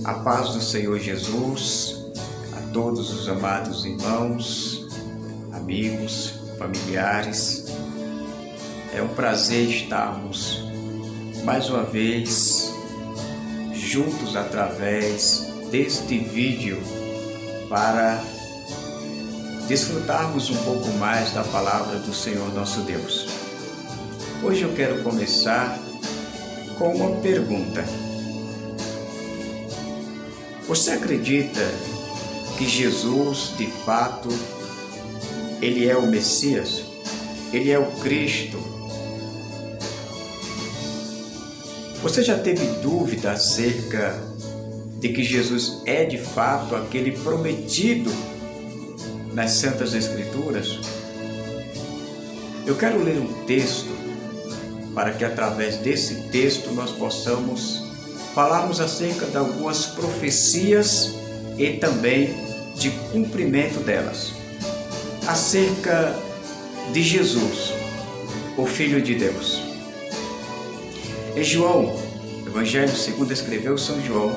A paz do Senhor Jesus a todos os amados irmãos, amigos, familiares. É um prazer estarmos mais uma vez juntos através deste vídeo para desfrutarmos um pouco mais da palavra do Senhor nosso Deus. Hoje eu quero começar com uma pergunta. Você acredita que Jesus, de fato, Ele é o Messias? Ele é o Cristo? Você já teve dúvida acerca de que Jesus é, de fato, aquele prometido nas Santas Escrituras? Eu quero ler um texto para que, através desse texto, nós possamos falarmos acerca de algumas profecias e também de cumprimento delas, acerca de Jesus, o Filho de Deus. Em João, Evangelho segundo escreveu São João,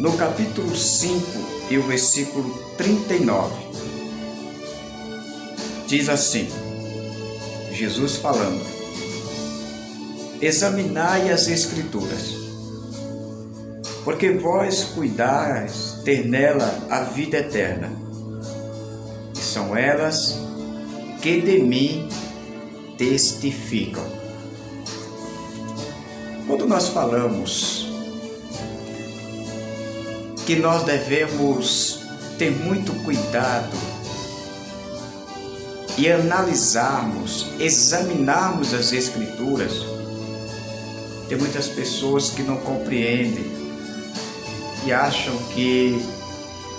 no capítulo 5 e o versículo 39, diz assim, Jesus falando: examinai as Escrituras, porque vós cuidais ter nela a vida eterna, e são elas que de mim testificam. Quando nós falamos que nós devemos ter muito cuidado e analisarmos, examinarmos as Escrituras, tem muitas pessoas que não compreendem e acham que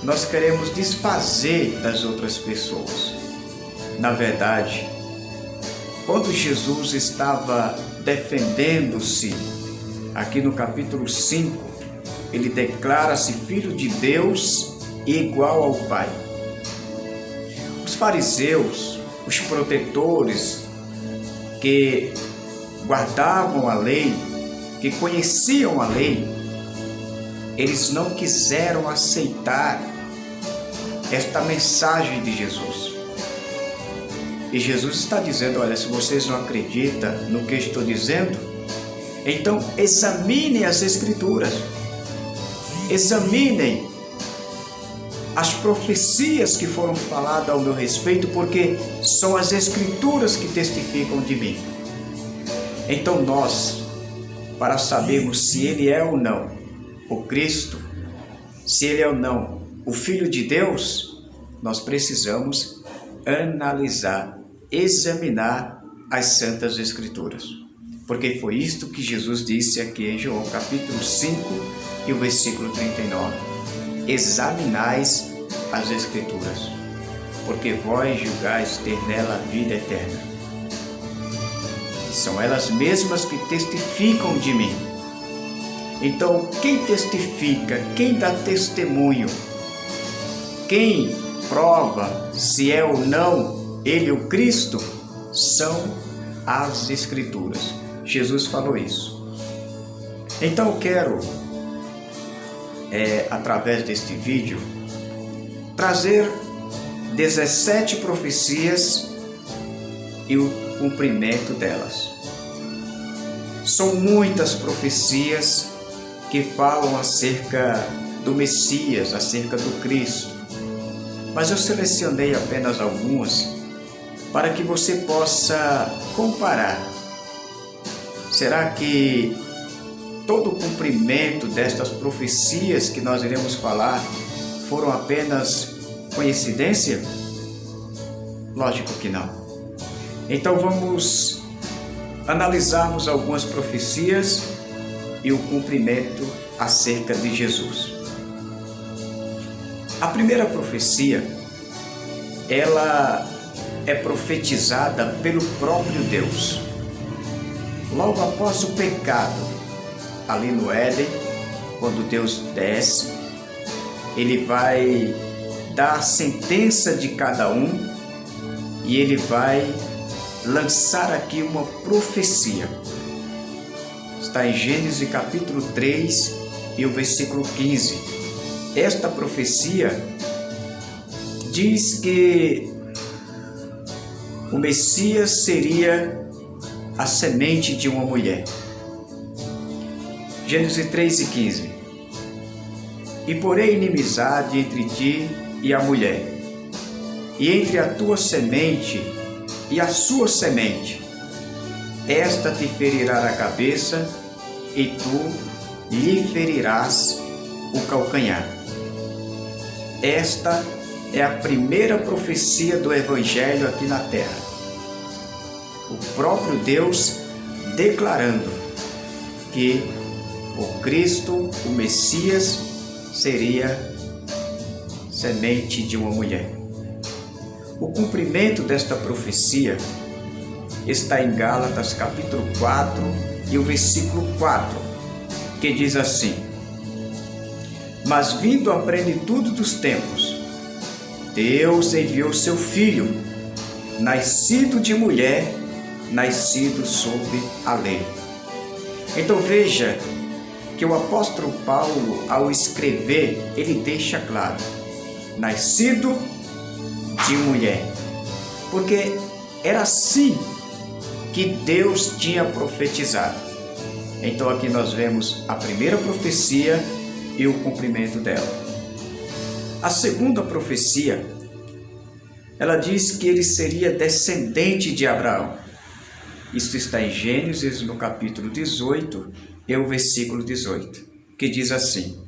nós queremos desfazer das outras pessoas. Na verdade, quando Jesus estava defendendo-se, aqui no capítulo 5, ele declara-se Filho de Deus e igual ao Pai. Os fariseus, os protetores que guardavam a lei, que conheciam a lei, eles não quiseram aceitar esta mensagem de Jesus. E Jesus está dizendo: olha, se vocês não acreditam no que eu estou dizendo, então examinem as Escrituras, examinem as profecias que foram faladas ao meu respeito, porque são as Escrituras que testificam de mim. Então nós, para sabermos se Ele é ou não o Cristo, se Ele é ou não o Filho de Deus, nós precisamos analisar, examinar as Santas Escrituras. Porque foi isto que Jesus disse aqui em João capítulo 5 e o versículo 39. Examinais as Escrituras, porque vós julgais ter nela a vida eterna. E são elas mesmas que testificam de mim. Então, quem testifica, quem dá testemunho, quem prova se é ou não Ele o Cristo, são as Escrituras. Jesus falou isso. Então eu quero, através deste vídeo, trazer 17 profecias e o cumprimento delas. São muitas profecias que falam acerca do Messias, acerca do Cristo. Mas eu selecionei apenas algumas para que você possa comparar. Será que todo o cumprimento destas profecias que nós iremos falar foram apenas coincidência? Lógico que não. Então vamos analisarmos algumas profecias e o cumprimento acerca de Jesus. A primeira profecia, ela é profetizada pelo próprio Deus. Logo após o pecado, ali no Éden, quando Deus desce, Ele vai dar a sentença de cada um e Ele vai lançar aqui uma profecia. Está em Gênesis capítulo 3 e o versículo 15. Esta profecia diz que o Messias seria a semente de uma mulher. Gênesis 3:15. E porei inimizade entre ti e a mulher, e entre a tua semente e a sua semente. Esta te ferirá a cabeça, e tu lhe ferirás o calcanhar. Esta é a primeira profecia do Evangelho aqui na terra. O próprio Deus declarando que o Cristo, o Messias, seria semente de uma mulher. O cumprimento desta profecia está em Gálatas capítulo 4 e o versículo 4, que diz assim: Mas vindo a plenitude dos tempos, Deus enviou seu Filho, nascido de mulher, nascido sob a lei. Então veja que o apóstolo Paulo, ao escrever, ele deixa claro: nascido de mulher, porque era assim que Deus tinha profetizado. Então aqui nós vemos a primeira profecia e o cumprimento dela. A segunda profecia, ela diz que ele seria descendente de Abraão. Isso está em Gênesis, no capítulo 18, e o versículo 18, que diz assim: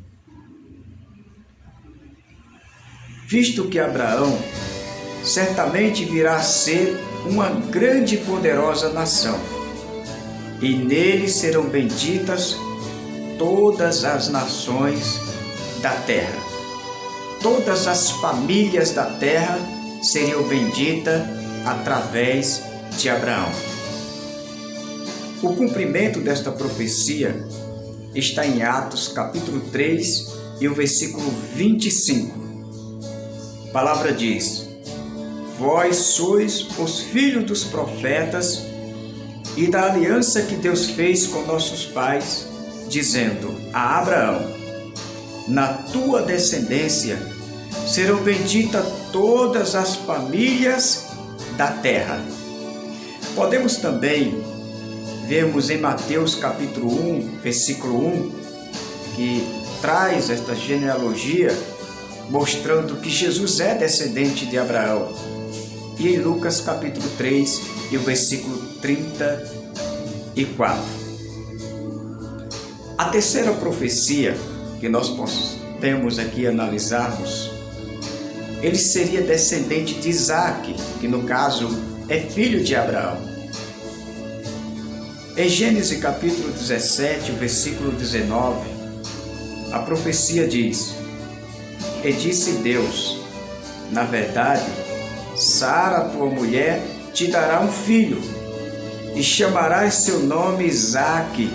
Visto que Abraão certamente virá a ser uma grande e poderosa nação, e nele serão benditas todas as nações da terra. Todas as famílias da terra seriam benditas através de Abraão. O cumprimento desta profecia está em Atos capítulo 3 e o versículo 25. A palavra diz: Vós sois os filhos dos profetas e da aliança que Deus fez com nossos pais, dizendo a Abraão: Na tua descendência serão benditas todas as famílias da terra. Podemos também vermos em Mateus capítulo 1, versículo 1, que traz esta genealogia, mostrando que Jesus é descendente de Abraão. E em Lucas capítulo 3 e o versículo 34. A terceira profecia que nós podemos aqui analisarmos, ele seria descendente de Isaque, que no caso é filho de Abraão. Em Gênesis capítulo 17, versículo 19, a profecia diz: E disse Deus, na verdade, Sara, tua mulher, te dará um filho, e chamarás seu nome Isaque,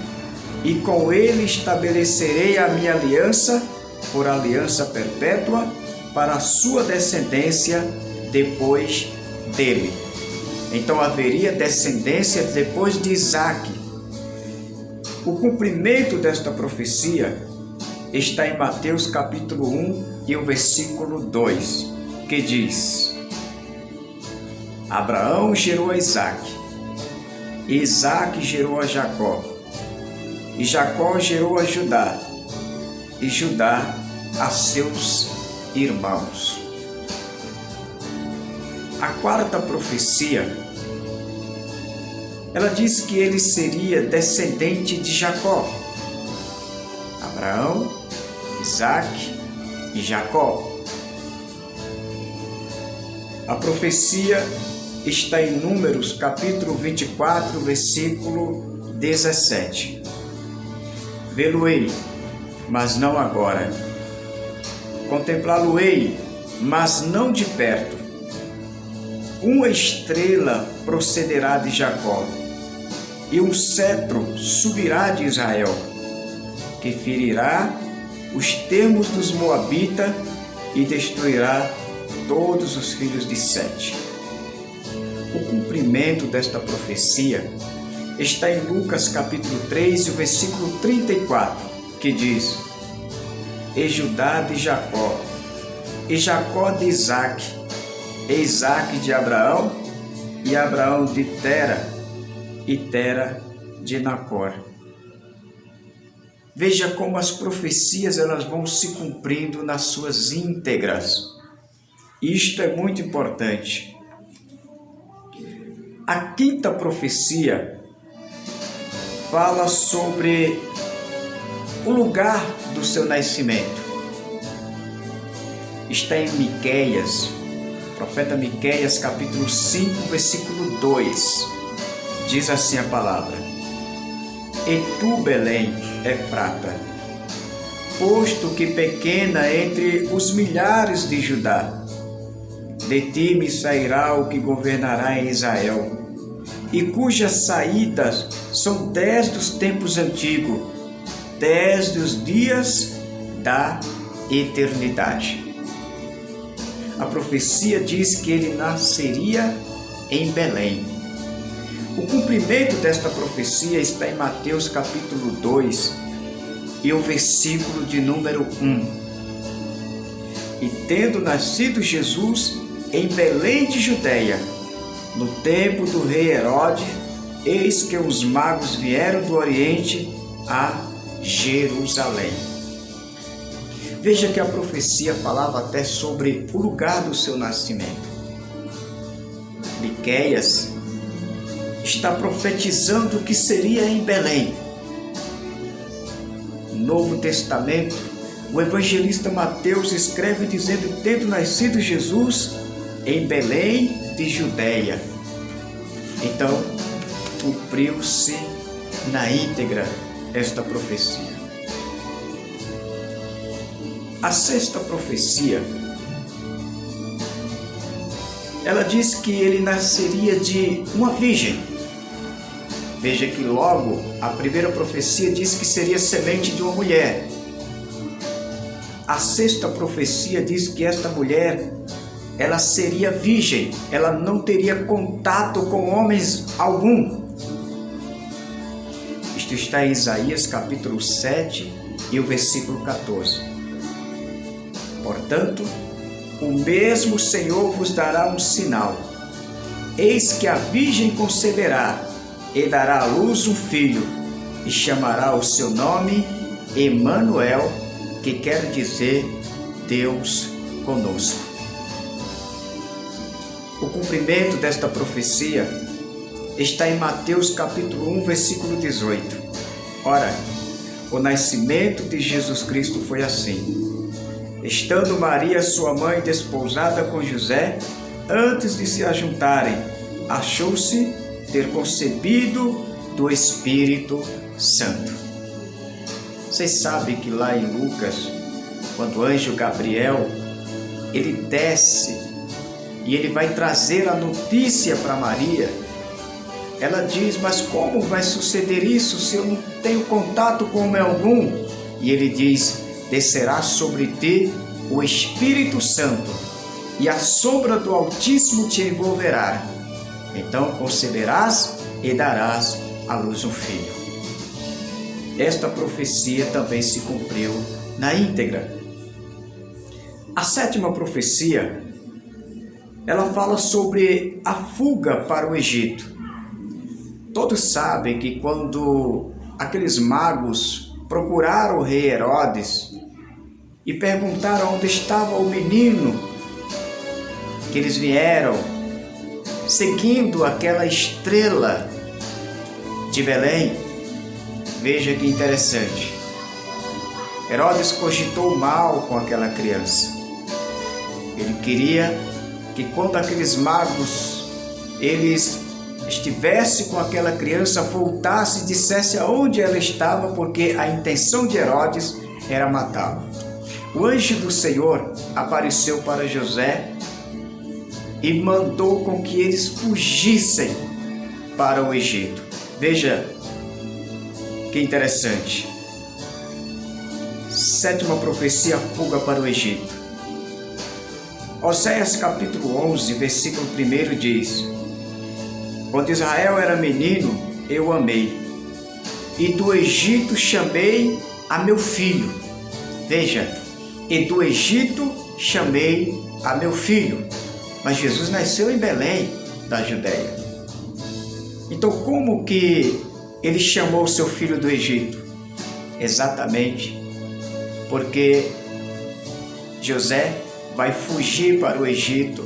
e com ele estabelecerei a minha aliança, por aliança perpétua, para a sua descendência depois dele. Então haveria descendência depois de Isaque. O cumprimento desta profecia está em Mateus capítulo 1 e o versículo 2, que diz: Abraão gerou a Isaque, e Isaque gerou a Jacó, e Jacó gerou a Judá, e Judá a seus irmãos. A quarta profecia, ela diz que ele seria descendente de Jacó. Abraão, Isaque e Jacó. A profecia está em Números capítulo 24, versículo 17. Vê-lo-ei, mas não agora. Contemplá-lo-ei, mas não de perto. Uma estrela procederá de Jacó, e um cetro subirá de Israel, que ferirá os termos dos Moabitas e destruirá todos os filhos de Sete. O cumprimento desta profecia está em Lucas capítulo 3, versículo 34, que diz: e Judá de Jacó, e Jacó de Isaque, e Isaque de Abraão, e Abraão de Tera, e Tera de Nacor. Veja como as profecias elas vão se cumprindo nas suas íntegras. Isto é muito importante. A quinta profecia fala sobre o lugar do seu nascimento. Está em Miqueias, profeta Miqueias, capítulo 5, versículo 2. Diz assim a palavra: E tu, Belém, Efrata, posto que pequena entre os milhares de Judá, de ti me sairá o que governará em Israel, e cujas saídas são desde os tempos antigos, desde os dias da eternidade. A profecia diz que ele nasceria em Belém. O cumprimento desta profecia está em Mateus capítulo 2 e o versículo de número 1. E tendo nascido Jesus em Belém de Judeia, no tempo do rei Herodes, eis que os magos vieram do Oriente a Jerusalém. Veja que a profecia falava até sobre o lugar do seu nascimento. Miqueias está profetizando o que seria em Belém. No Novo Testamento, o evangelista Mateus escreve dizendo: tendo nascido Jesus em Belém de Judeia. Então, cumpriu-se na íntegra esta profecia. A sexta profecia, ela diz que ele nasceria de uma virgem. Veja que logo a primeira profecia diz que seria semente de uma mulher. A sexta profecia diz que esta mulher, ela seria virgem, ela não teria contato com homens algum. Isto está em Isaías capítulo 7 e o versículo 14. Portanto, o mesmo Senhor vos dará um sinal. Eis que a virgem conceberá e dará à luz um filho, e chamará o seu nome Emanuel, que quer dizer Deus conosco. O cumprimento desta profecia está em Mateus capítulo 1, versículo 18. Ora, o nascimento de Jesus Cristo foi assim. Estando Maria, sua mãe, desposada com José, antes de se ajuntarem, achou-se ter concebido do Espírito Santo. Vocês sabem que lá em Lucas, quando o anjo Gabriel, ele desce e ele vai trazer a notícia para Maria, ela diz: mas como vai suceder isso se eu não tenho contato com homem algum? E ele diz: descerá sobre ti o Espírito Santo, e a sombra do Altíssimo te envolverá. Então conceberás e darás à luz um filho. Esta profecia também se cumpriu na íntegra. A sétima profecia, ela fala sobre a fuga para o Egito. Todos sabem que quando aqueles magos procuraram o rei Herodes e perguntaram onde estava o menino, que eles vieram seguindo aquela estrela de Belém. Veja que interessante. Herodes cogitou mal com aquela criança. Ele queria que quando aqueles magos eles estivessem com aquela criança, voltasse e dissesse aonde ela estava, porque a intenção de Herodes era matá-la. O anjo do Senhor apareceu para José e mandou com que eles fugissem para o Egito. Veja que interessante. Sétima profecia, fuga para o Egito. Oséias capítulo 11, versículo 1 diz: quando Israel era menino, eu amei, e do Egito chamei a meu filho. Veja, e do Egito chamei a meu filho. Mas Jesus nasceu em Belém, da Judéia. Então, como que ele chamou seu filho do Egito? Exatamente porque José vai fugir para o Egito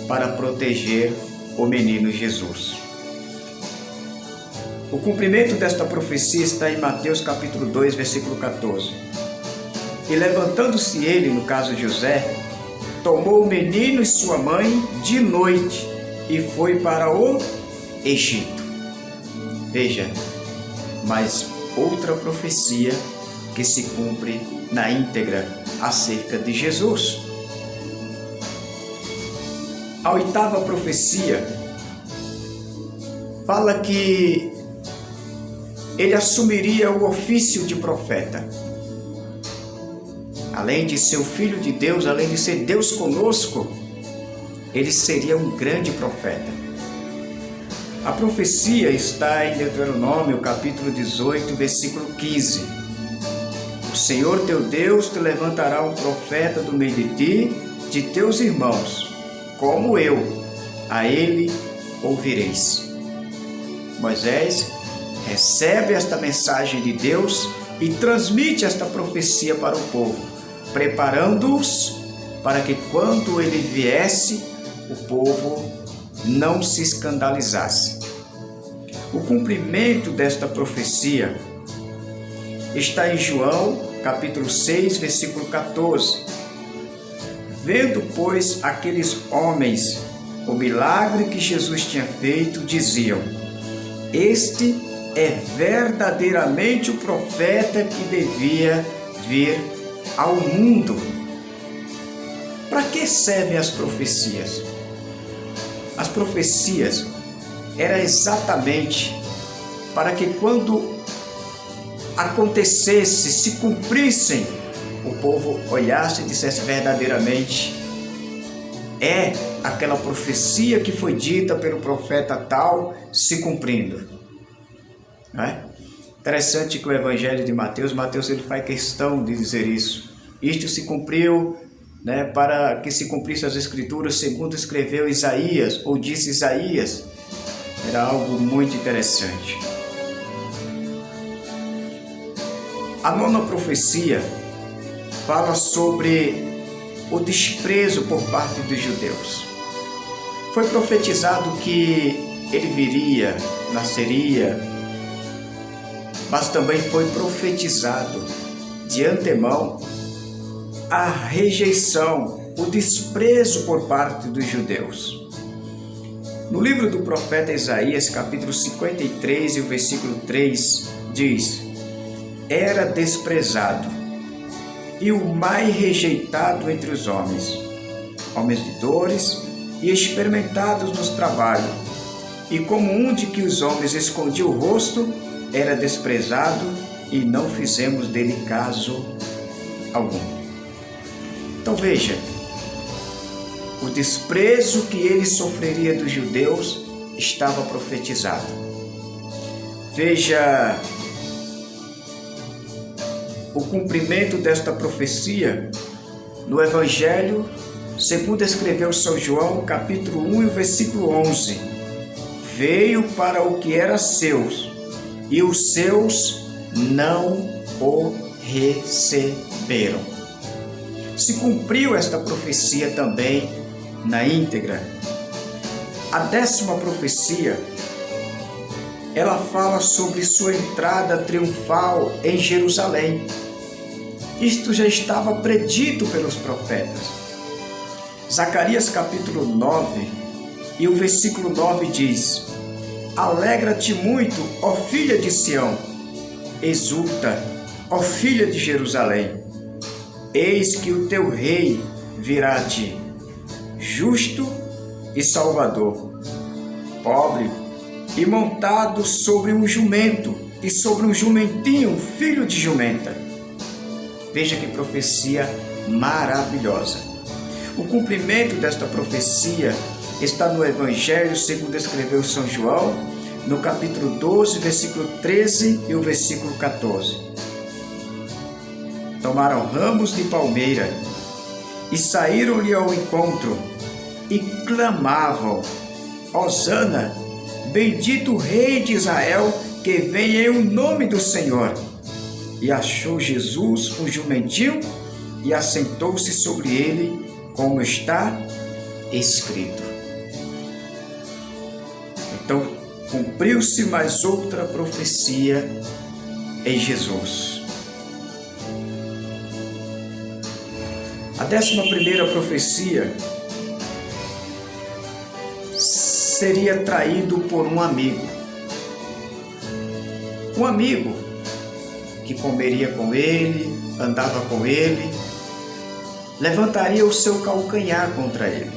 para proteger o menino Jesus. O cumprimento desta profecia está em Mateus capítulo 2, versículo 14. E levantando-se ele, no caso José, tomou o menino e sua mãe de noite e foi para o Egito. Veja, mas outra profecia que se cumpre na íntegra acerca de Jesus. A oitava profecia fala que ele assumiria o ofício de profeta. Além de ser o Filho de Deus, além de ser Deus conosco, ele seria um grande profeta. A profecia está em Deuteronômio, capítulo 18, versículo 15. O Senhor teu Deus te levantará um profeta do meio de ti, de teus irmãos, como eu, a ele ouvireis. Moisés recebe esta mensagem de Deus e transmite esta profecia para o povo, preparando-os para que quando ele viesse, o povo não se escandalizasse. O cumprimento desta profecia está em João, capítulo 6, versículo 14. Vendo, pois, aqueles homens o milagre que Jesus tinha feito, diziam: este é verdadeiramente o profeta que devia vir ao mundo. Para que servem as profecias? As profecias eram exatamente para que quando acontecesse, se cumprissem, o povo olhasse e dissesse verdadeiramente: é aquela profecia que foi dita pelo profeta tal se cumprindo. Não é? Interessante que o Evangelho de Mateus ele faz questão de dizer isso. Isto se cumpriu, para que se cumprisse as Escrituras, segundo escreveu Isaías, ou disse Isaías. Era algo muito interessante. A nona profecia fala sobre o desprezo por parte dos judeus. Foi profetizado que ele viria, nasceria, mas também foi profetizado de antemão a rejeição, o desprezo por parte dos judeus. No livro do profeta Isaías, capítulo 53 e o versículo 3, diz: era desprezado e o mais rejeitado entre os homens, homens de dores e experimentados nos trabalhos, e como um de que os homens escondiam o rosto, era desprezado e não fizemos dele caso algum. Então veja, o desprezo que ele sofreria dos judeus estava profetizado. Veja o cumprimento desta profecia no Evangelho, segundo escreveu São João, capítulo 1 e o versículo 11. Veio para o que era seus, e os seus não o receberam. Se cumpriu esta profecia também na íntegra. A 10ª profecia, ela fala sobre sua entrada triunfal em Jerusalém. Isto já estava predito pelos profetas. Zacarias capítulo 9 e o versículo 9 diz: alegra-te muito, ó filha de Sião, exulta, ó filha de Jerusalém, eis que o teu rei virá a ti, justo e salvador, pobre e montado sobre um jumento, e sobre um jumentinho, filho de jumenta. Veja que profecia maravilhosa. O cumprimento desta profecia está no Evangelho segundo escreveu São João, no capítulo 12, versículo 13 e o versículo 14. tomaram ramos de palmeira e saíram-lhe ao encontro e clamavam: Hosana, bendito o Rei de Israel, que vem em o nome do Senhor. E achou Jesus um jumentinho e assentou-se sobre ele, como está escrito. Então, cumpriu-se mais outra profecia em Jesus. A 11ª profecia seria traído por um amigo. Um amigo que comeria com ele, andava com ele, levantaria o seu calcanhar contra ele.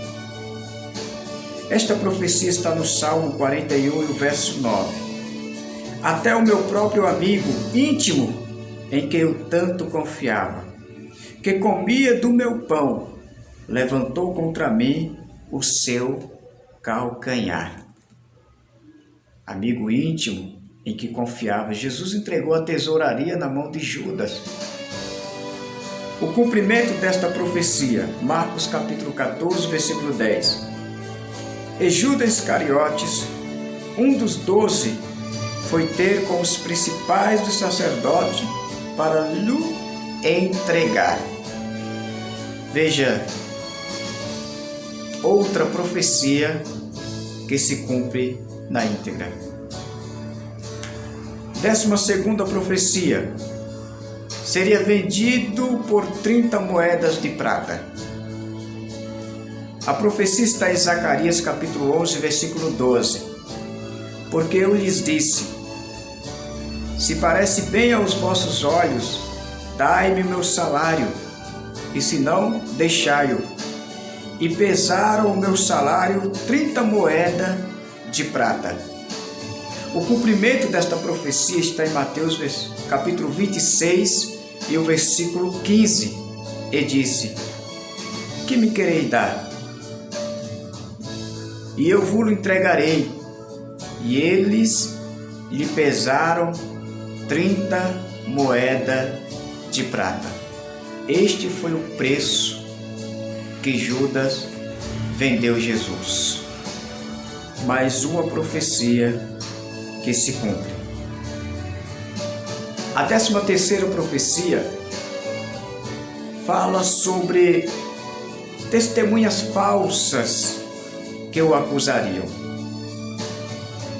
Esta profecia está no Salmo 41, e o verso 9. Até o meu próprio amigo íntimo, em quem eu tanto confiava, que comia do meu pão, levantou contra mim o seu calcanhar. Amigo íntimo em que confiava, Jesus entregou a tesouraria na mão de Judas. O cumprimento desta profecia, Marcos capítulo 14, versículo 10. E Judas Iscariotes, um dos 12, foi ter com os principais dos sacerdotes para lhe entregar. Veja, outra profecia que se cumpre na íntegra. 12ª profecia, seria vendido por 30 moedas de prata. A profecia está em Zacarias capítulo 11, versículo 12. Porque eu lhes disse: se parece bem aos vossos olhos, dai-me o meu salário, e se não, deixai-o. E pesaram o meu salário 30 moedas de prata. O cumprimento desta profecia está em Mateus capítulo 26 e o versículo 15. E disse: que me quereis dar? E eu vos entregarei. E eles lhe pesaram 30 moedas de prata. Este foi o preço que Judas vendeu Jesus. Mais uma profecia que se cumpre. A 13ª profecia fala sobre testemunhas falsas que o acusariam.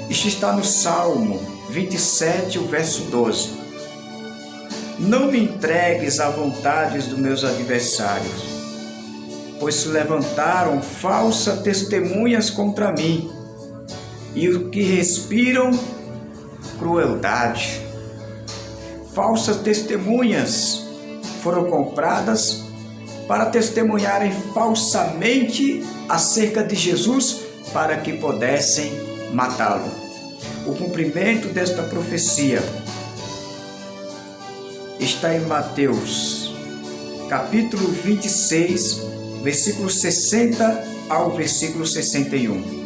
Isto está no Salmo 27, o verso 12. Não me entregues à vontade dos meus adversários, pois se levantaram falsas testemunhas contra mim, e os que respiram crueldade. Falsas testemunhas foram compradas para testemunharem falsamente acerca de Jesus, para que pudessem matá-lo. O cumprimento desta profecia está em Mateus, capítulo 26, versículo 60 ao versículo 61.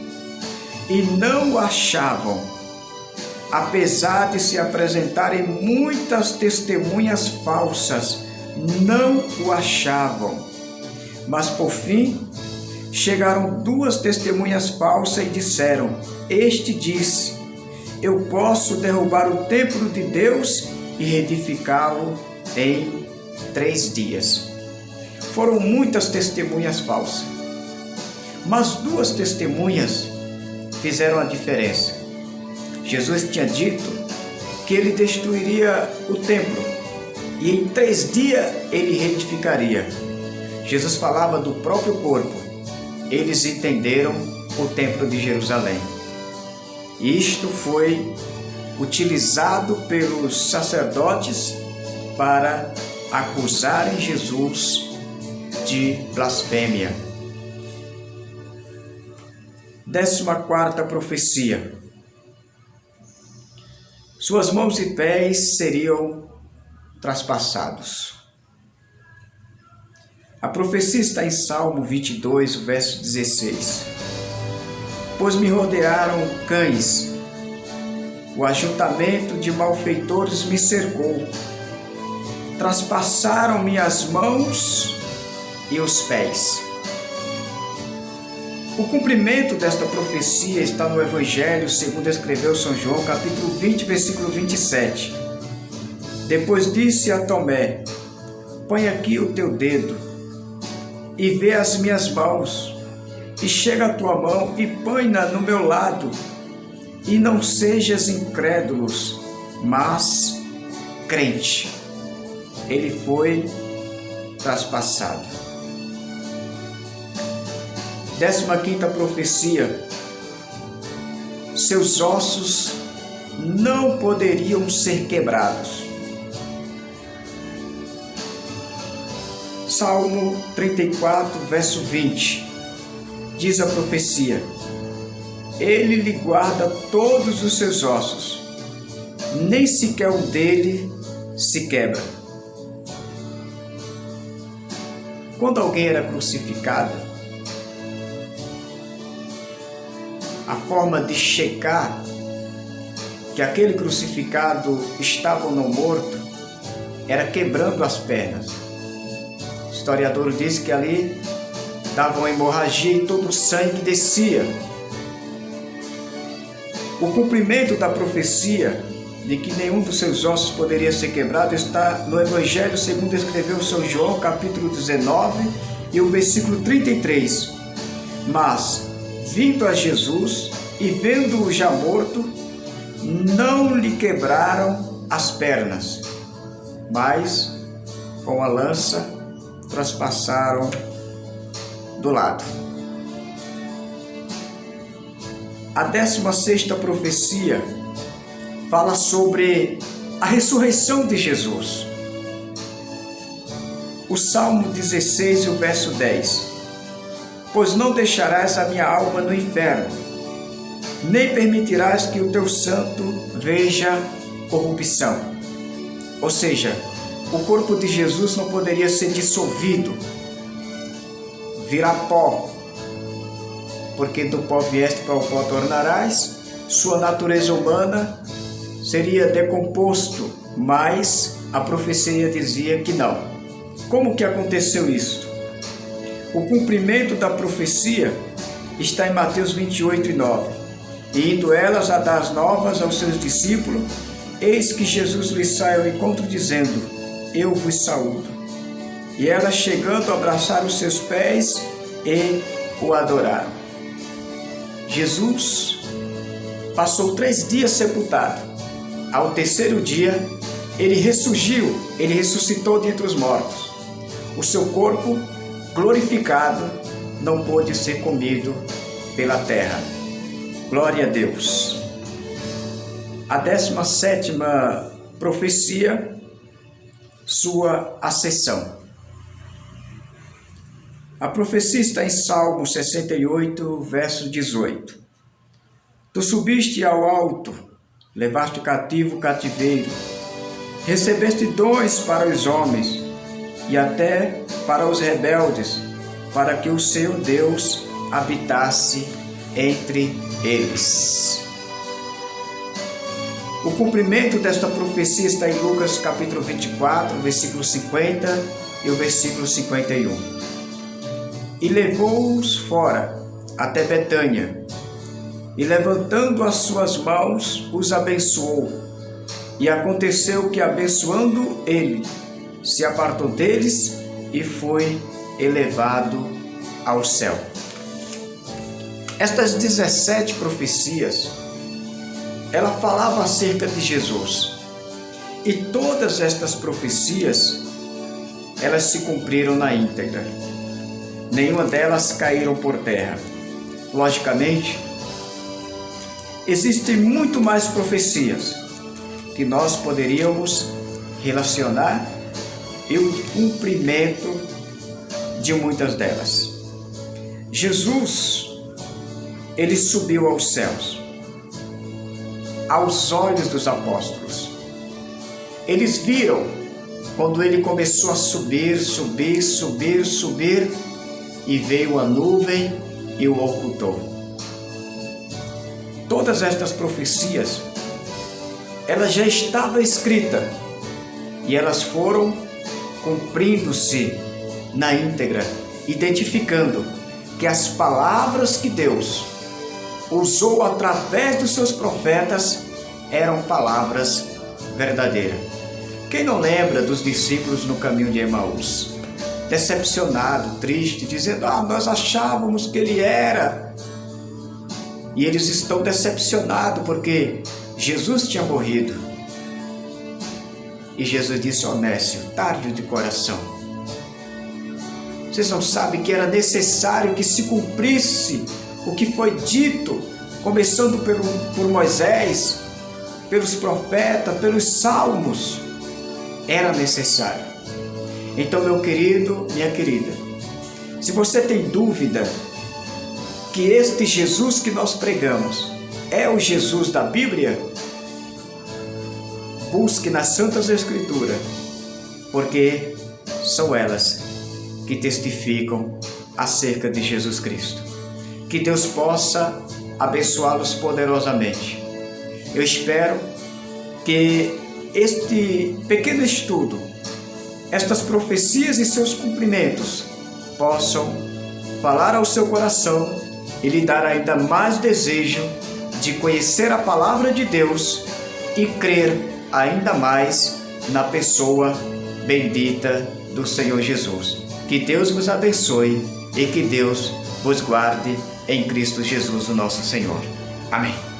E não o achavam, apesar de se apresentarem muitas testemunhas falsas, não o achavam. Mas por fim, chegaram 2 testemunhas falsas e disseram: este disse: eu posso derrubar o templo de Deus e reedificá-lo em 3 dias. Foram muitas testemunhas falsas, mas 2 testemunhas fizeram a diferença. Jesus tinha dito que ele destruiria o templo e em 3 dias ele reedificaria. Jesus falava do próprio corpo. Eles entenderam o templo de Jerusalém. Isto foi utilizado pelos sacerdotes para acusarem Jesus de blasfêmia. 14ª profecia. Suas mãos e pés seriam traspassados. A profecia está em Salmo 22, verso 16. Pois me rodearam cães, o ajuntamento de malfeitores me cercou. traspassaram-me as mãos e os pés. O cumprimento desta profecia está no Evangelho segundo escreveu São João, capítulo 20, versículo 27. Depois disse a Tomé: põe aqui o teu dedo e vê as minhas mãos, e chega a tua mão e põe-na no meu lado, e não sejas incrédulos, mas crente. Ele foi traspassado. 15ª profecia: seus ossos não poderiam ser quebrados. Salmo 34, verso 20, diz a profecia: ele lhe guarda todos os seus ossos, nem sequer um dele se quebra. Quando alguém era crucificado, a forma de checar que aquele crucificado estava ou não morto era quebrando as pernas. O historiador diz que ali dava uma hemorragia e todo o sangue descia. O cumprimento da profecia de que nenhum dos seus ossos poderia ser quebrado está no Evangelho segundo escreveu São João, capítulo 19 e o versículo 33. Mas, vindo a Jesus e vendo-o já morto, não lhe quebraram as pernas, mas com a lança traspassaram do lado. A 16ª profecia fala sobre a ressurreição de Jesus. O Salmo 16 e o verso 10. Pois não deixarás a minha alma no inferno, nem permitirás que o teu santo veja corrupção. Ou seja, o corpo de Jesus não poderia ser dissolvido, virar pó, porque do pó vieste, para o pó tornarás. Sua natureza humana seria decomposto, mas a profecia dizia que não. Como que aconteceu isso? O cumprimento da profecia está em Mateus 28 e 9. E indo elas a dar as novas aos seus discípulos, eis que Jesus lhes sai ao encontro, dizendo: eu vos saúdo. E elas, chegando, abraçaram os seus pés e o adoraram. Jesus passou 3 dias sepultado. Ao 3º dia, ele ressurgiu, ele ressuscitou dentre os mortos. O seu corpo glorificado não pôde ser comido pela terra. Glória a Deus. A 17ª profecia, sua ascensão. A profecia está em Salmo 68, verso 18. Tu subiste ao alto, levaste cativo o cativeiro, recebeste dons para os homens e até para os rebeldes, para que o seu Deus habitasse entre eles. O cumprimento desta profecia está em Lucas capítulo 24, versículo 50 e o versículo 51. E levou-os fora até Betânia, e levantando as suas mãos, os abençoou. E aconteceu que, abençoando ele, se apartou deles e foi elevado ao céu. Estas 17 profecias, ela falava acerca de Jesus. E todas estas profecias, elas se cumpriram na íntegra. Nenhuma delas caíram por terra. Logicamente, existem muito mais profecias que nós poderíamos relacionar e o cumprimento de muitas delas. Jesus, ele subiu aos céus, aos olhos dos apóstolos. Eles viram quando ele começou a subir, e veio a nuvem e o ocultou. Todas estas profecias, elas já estavam escritas e elas foram cumprindo-se na íntegra, identificando que as palavras que Deus usou através dos seus profetas eram palavras verdadeiras. Quem não lembra dos discípulos no caminho de Emaús? Decepcionado, triste, dizendo: nós achávamos que ele era. E eles estão decepcionados porque Jesus tinha morrido. E Jesus disse: Nécio, tarde de coração, vocês não sabem que era necessário que se cumprisse o que foi dito, começando por Moisés, pelos profetas, pelos salmos. Era necessário. Então, meu querido, minha querida, se você tem dúvida que este Jesus que nós pregamos é o Jesus da Bíblia, busque nas Santas Escrituras, porque são elas que testificam acerca de Jesus Cristo. Que Deus possa abençoá-los poderosamente. Eu espero que este pequeno estudo, estas profecias e seus cumprimentos, possam falar ao seu coração e lhe dar ainda mais desejo de conhecer a palavra de Deus e crer ainda mais na pessoa bendita do Senhor Jesus. Que Deus vos abençoe e que Deus vos guarde em Cristo Jesus, o nosso Senhor. Amém.